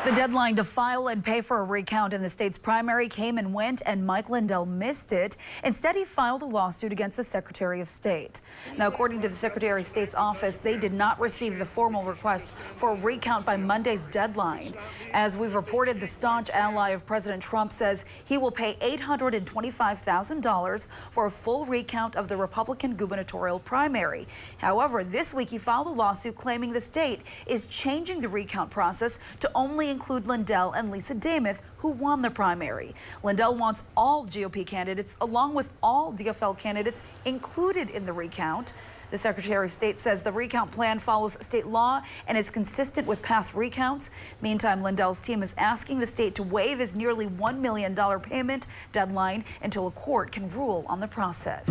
The deadline to file and pay for a recount in the state's primary came and went, and Mike Lindell missed it. Instead, he filed a lawsuit against the Secretary of State. Now, according to the Secretary of State's office, they did not receive the formal request for a recount by Monday's deadline. As we've reported, the staunch ally of President Trump says he will pay $825,000 for a full recount of the Republican gubernatorial primary. However, this week he filed a lawsuit claiming the state is changing the recount process to only include Lindell and Lisa Demuth, who won the primary. Lindell wants all GOP candidates, along with all DFL candidates, included in the recount. The Secretary of State says the recount plan follows state law and is consistent with past recounts. Meantime, Lindell's team is asking the state to waive his nearly $1 million payment deadline until a court can rule on the process.